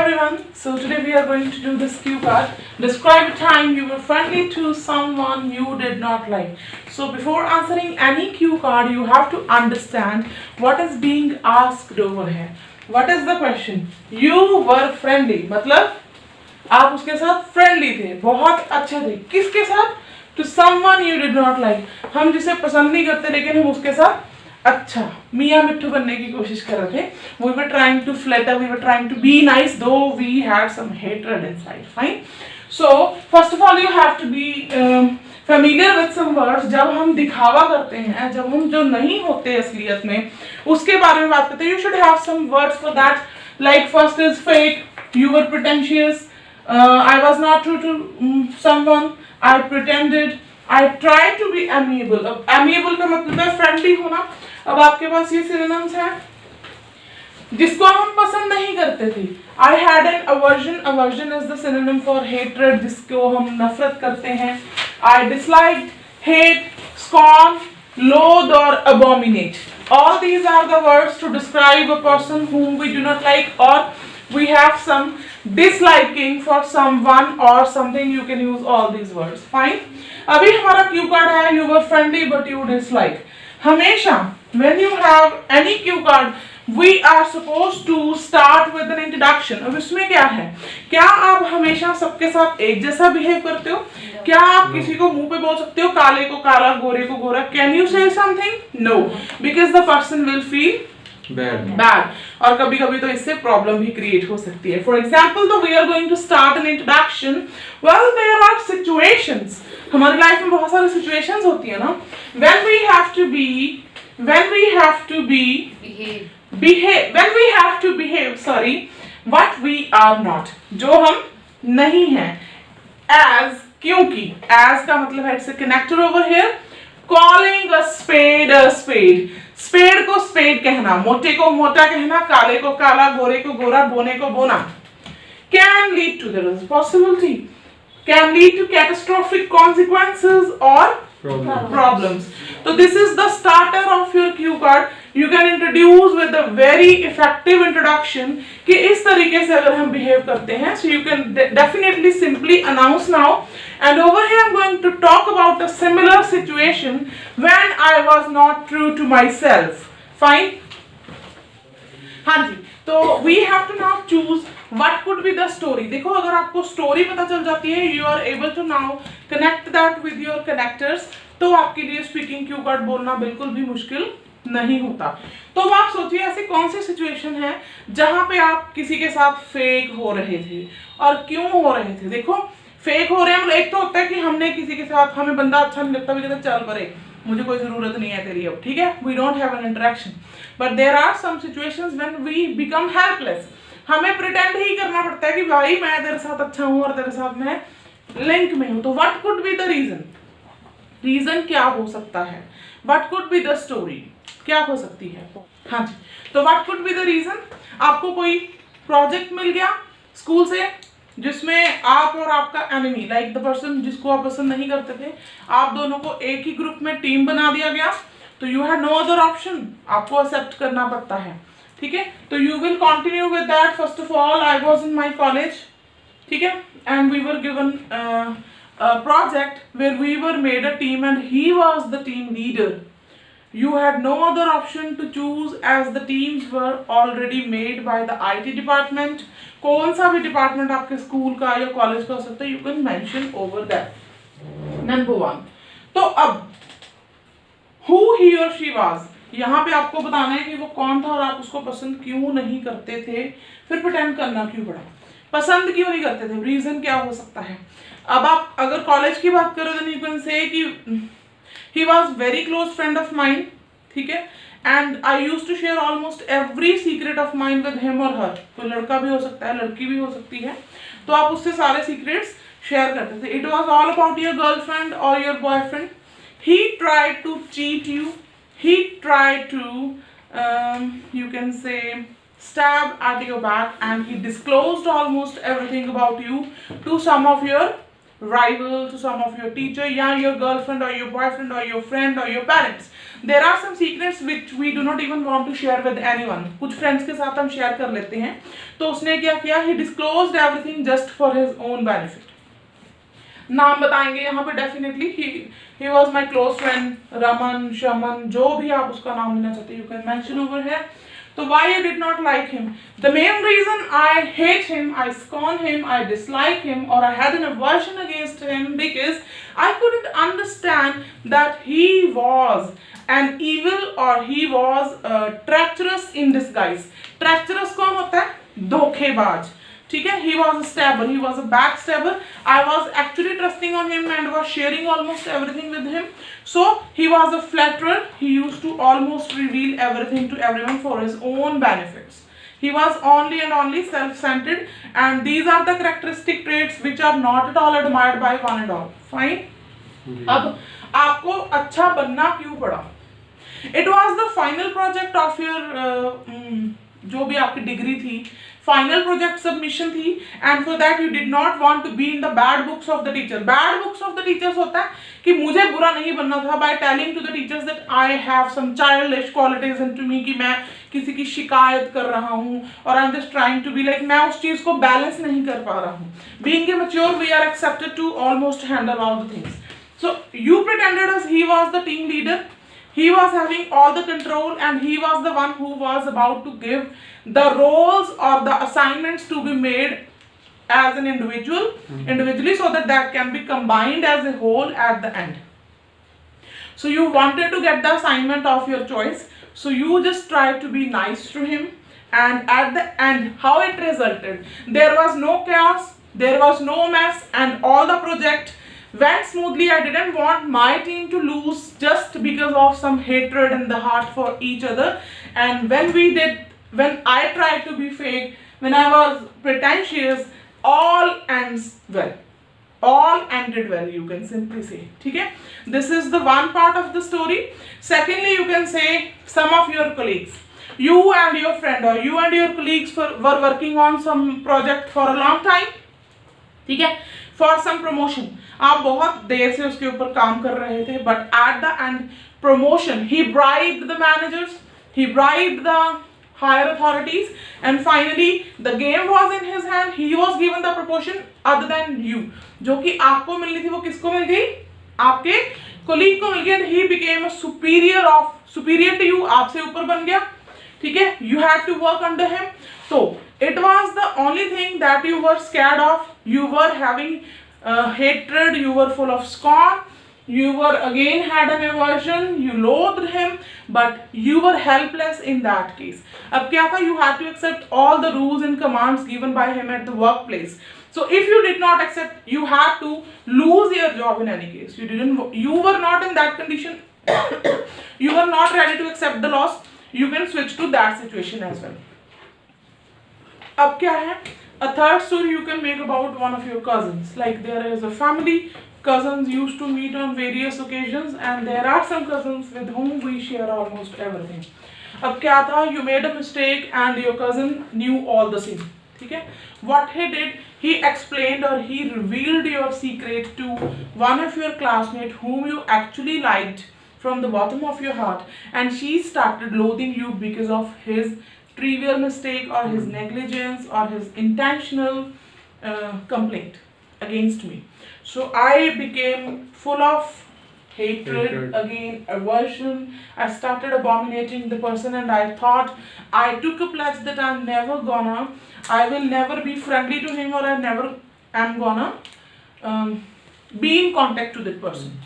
everyone, so today we are going to do this cue card. Describe a time you were friendly to someone you did not like. So before answering any cue card, you have to understand what is being asked over here. What is the question? You were friendly, मतलब आप उसके साथ friendly थे, बहुत अच्छे थे. किसके साथ? To someone you did not like. हम जिसे पसंद नहीं करते लेकिन हम उसके साथ अच्छा मियाँ मिट्ठू बनने की कोशिश कर रहे थे. We were trying to flatter, we were trying to be nice, though we had some hatred inside. Fine. So first of all you have to be familiar with some words. जब हम दिखावा करते हैं, जब हम जो नहीं होते असलियत में उसके बारे में बात करते हैं, you should have some words for that. Like first is fake, you were pretentious, I was not true to someone, I pretended, I tried to be amiable. अब amiable का मतलब है friendly होना. अब आपके पास ये synonyms हैं जिसको हम पसंद नहीं करते थे. I had an aversion. Aversion is the synonym for hatred, जिसको हम नफरत करते हैं. I disliked, hate, scorn, loathe or abominate. All these are the words to describe a person whom we do not like or we have some disliking for someone or something. You can use all these words. Fine. अभी हमारा cue card है you were friendly but you dislike. हमेशा when you have any cue card we are supposed to start with an introduction. अब इसमें क्या है? क्या आप हमेशा सबके साथ एक जैसा बिहेव करते हो? क्या आप किसी को मुंह पे बोल सकते हो काले को काला गोरे को गोरा? Can you say something? No, because the person will feel bad. और कभी कभी तो इससे प्रॉब्लम भी क्रिएट हो सकती है. For example, though we are going to start an introduction. Well, there are situations. हमारी लाइफ में बहुत सारी situations होती है ना. When we have to behave, what we are not, जो हम नहीं हैं. As, क्योंकि, as का मतलब है it's a connector over here. Calling a spade. Spade को spade कहना, मोटे को मोटा कहना, काले को काला, गोरे को गोरा, बोने को बोना. Can lead to, there is a possibility, can lead to catastrophic consequences or problems. So this is the starter of your cue card. You can introduce with a very effective introduction कि इस तरीके से अगर हम behave करते हैं. So you can definitely simply announce now. And over here I'm going to talk about a similar situation when I was not true to myself. Fine? हाँ जी. तो we have to now choose what could be the story. देखो अगर आपको story पता चल जाती है, you are able to now connect that with your connectors. तो आपके लिए speaking cue card बोलना बिल्कुल भी मुश्किल नहीं होता. तो अब आप सोचिए ऐसी कौन सी सिचुएशन है जहां पे आप किसी के साथ फेक हो रहे थे और क्यों हो रहे थे. देखो फेक हो रहे हैं मतलब एक तो होता है कि हमने किसी के साथ हमें बंदा अच्छा नहीं लगता, भी कहते चल परे मुझे कोई जरूरत नहीं है तेरी अब, ठीक है, we don't have an interaction. But there are some situations when we become helpless. हमें प्रिटेंड ही करना पड़ता है कि भाई मैं तेरे साथ अच्छा हूँ और तेरे साथ मैं लिंक में हूँ. तो what could be the reason क्या हो सकता है? What could be the story, क्या हो सकती है? हाँ जी. तो what could be the reason? आपको कोई प्रोजेक्ट मिल गया स्कूल से जिसमें आप और आपका एनिमी, लाइक द पर्सन जिसको आप पसंद नहीं करते थे, आप दोनों को एक ही ग्रुप में टीम बना दिया गया. तो you had no other option, आपको एक्सेप्ट करना पड़ता है. ठीक है. तो you will continue with that. First of all I was in my college, ठीक है, and we were given a project where we were made a team and he was the team leader. You had no other option to choose as the teams were already made by the IT department. कौन सा भी department आपके school का या college का हो सकता है, you can mention over that. Number 1. तो अब who he or she was, यहाँ पे आपको बताना है कि वो कौन था और आप उसको पसंद क्यों नहीं करते थे. फिर प्रिटेंड करना क्यों पड़ा, पसंद क्यों नहीं करते थे, रीजन क्या हो सकता है. अब आप अगर कॉलेज की बात करो तो यू कैन से कि he was very close friend of mine, ठीक है, and I used to share almost every secret of mine with him or her. तो लड़का भी हो सकता है, लड़की भी हो सकती है, तो आप उससे सारे सीक्रेट्स शेयर करते थे. It was all about your girlfriend or your boyfriend. He tried to cheat you. He tried to you can say stab at your back, and he disclosed almost everything about you to some of your rival, to some of your teacher, yeah, your girlfriend or your boyfriend or your friend or your parents. There are some secrets which we do not even want to share with anyone, कुछ friends के साथ हम share कर लेते हैं, तो उसने क्या किया, he disclosed everything just for his own benefit. नाम बताएंगे यहाँ पे definitely, he was my close friend, Raman, Shaman, जो भी आप उसका नाम लेना चाहते हैं, you can mention over here. So why you did not like him? The main reason I hate him, I scorn him, I dislike him, or I had an aversion against him because I couldn't understand that he was an evil or he was treacherous in disguise. Treacherous कौन होता है? धोखेबाज, ठीक है। He was a stabber, he was a backstabber. I was actually trusting on him and was sharing almost everything with him. So he was a flatterer. He used to almost reveal everything to everyone for his own benefits. He was only and only self-centered, and these are the characteristic traits which are not at all admired by one and all. Fine. अब आपको अच्छा बनना क्यों पड़ा? It was the final project of your जो भी आपकी degree थी, फाइनल प्रोजेक्ट सबमिशन थी, and for that you did not want to be in the bad books of the teacher. Bad books of the teachers होता है कि मुझे बुरा नहीं बनना था by telling to the teachers that I have some childish qualities in to me, कि मैं किसी की शिकायत कर रहा हूँ और I am just trying to be like, मैं उस चीज को बैलेंस नहीं कर पा रहा हूँ। Being a mature we are accepted to almost handle all the things. So you pretended as he was the team leader, he was having all the control, and he was the one who was about to give the roles or the assignments to be made as an individually, so that that can be combined as a whole at the end. So you wanted to get the assignment of your choice, so you just tried to be nice to him, and at the end how it resulted, there was no chaos, there was no mess, and all the project went smoothly. I didn't want my team to lose just because of some hatred in the heart for each other. And when I tried to be fake, when I was pretentious, all ends well. All ended well, you can simply say. Okay? This is the one part of the story. Secondly, you can say some of your colleagues. You and your friend or you and your colleagues were working on some project for a long time. ठीक है, for some promotion, आप बहुत देर से उसके ऊपर काम कर रहे थे, but at the end promotion he bribed the managers, he bribed the higher authorities, and finally the game was in his hand, he was given the promotion other than you, जो कि आपको मिलनी थी वो किसको मिल गई? आपके कोलीग को मिल गई, and he became a superior to you, आपसे ऊपर बन गया, ठीक है। You had to work under him, so it was the only thing that you were scared of. You were having hatred, you were full of scorn, you were again had an aversion, you loathed him, but you were helpless in that case. अब क्या था? You had to accept all the rules and commands given by him at the workplace. So if you did not accept, you had to lose your job in any case. You were not in that condition. You were not ready to accept the loss. You can switch to that situation as well. अब क्या है? A third story you can make about one of your cousins. Like there is a family, cousins used to meet on various occasions, and there are some cousins with whom we share almost everything. अब क्या था? You made a mistake and your cousin knew all the same. ठीक है? What he did, he explained or he revealed your secret to one of your classmates whom you actually liked from the bottom of your heart, and she started loathing you because of his trivial mistake or his negligence or his intentional complaint against me. So I became full of hatred, again aversion. I started abominating the person, and I thought, I took a pledge that I will never be friendly to him, or I never am gonna be in contact to that person.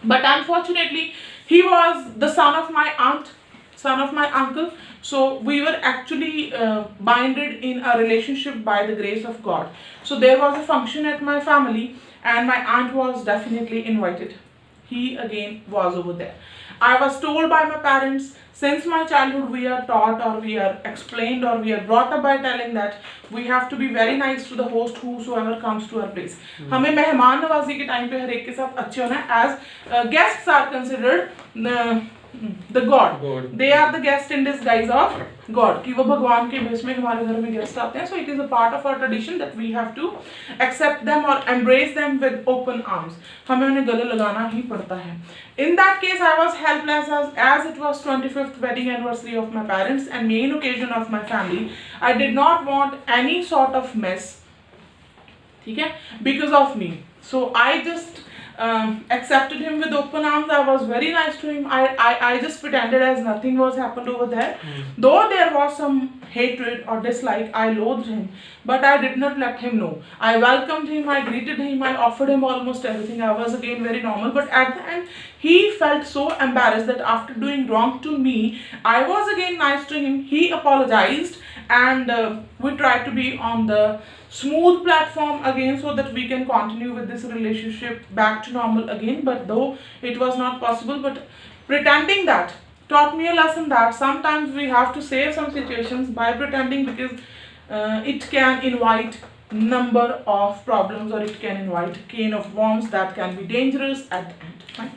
But unfortunately, he was the son of my aunt, son of my uncle, so we were actually binded in a relationship by the grace of God. So there was a function at my family, and my aunt was definitely invited. He again was over there. I was told by my parents, since my childhood we are taught or we are explained or we are brought up by telling that we have to be very nice to the host whosoever comes to our place. हमें मेहमान नवाजी के time पे हर एक के साथ अच्छे होना है, as guests are considered the God. They are the guest in disguise of God. कि वो भगवान के भेष में हमारे घर में गेस्ट आते हैं. So it is a part of our tradition that we have to accept them or embrace them with open arms. हमें उन्हें गले लगाना ही पड़ता है. In that case, I was helpless as it was 25th wedding anniversary of my parents and main occasion of my family. I did not want any sort of mess. ठीक है? Because of me. So I just accepted him with open arms. I was very nice to him. I just pretended as nothing was happened over there. Though there was some hatred or dislike, I loathed him, but I did not let him know. I welcomed him, I greeted him, I offered him almost everything. I was again very normal, but at the end, he felt so embarrassed that after doing wrong to me, I was again nice to him. He apologized, and we tried to be on the smooth platform again so that we can continue with this relationship back to normal again. But though it was not possible, but pretending that taught me a lesson that sometimes we have to save some situations by pretending, because it can invite number of problems, or it can invite a can of worms that can be dangerous at the end. Fine.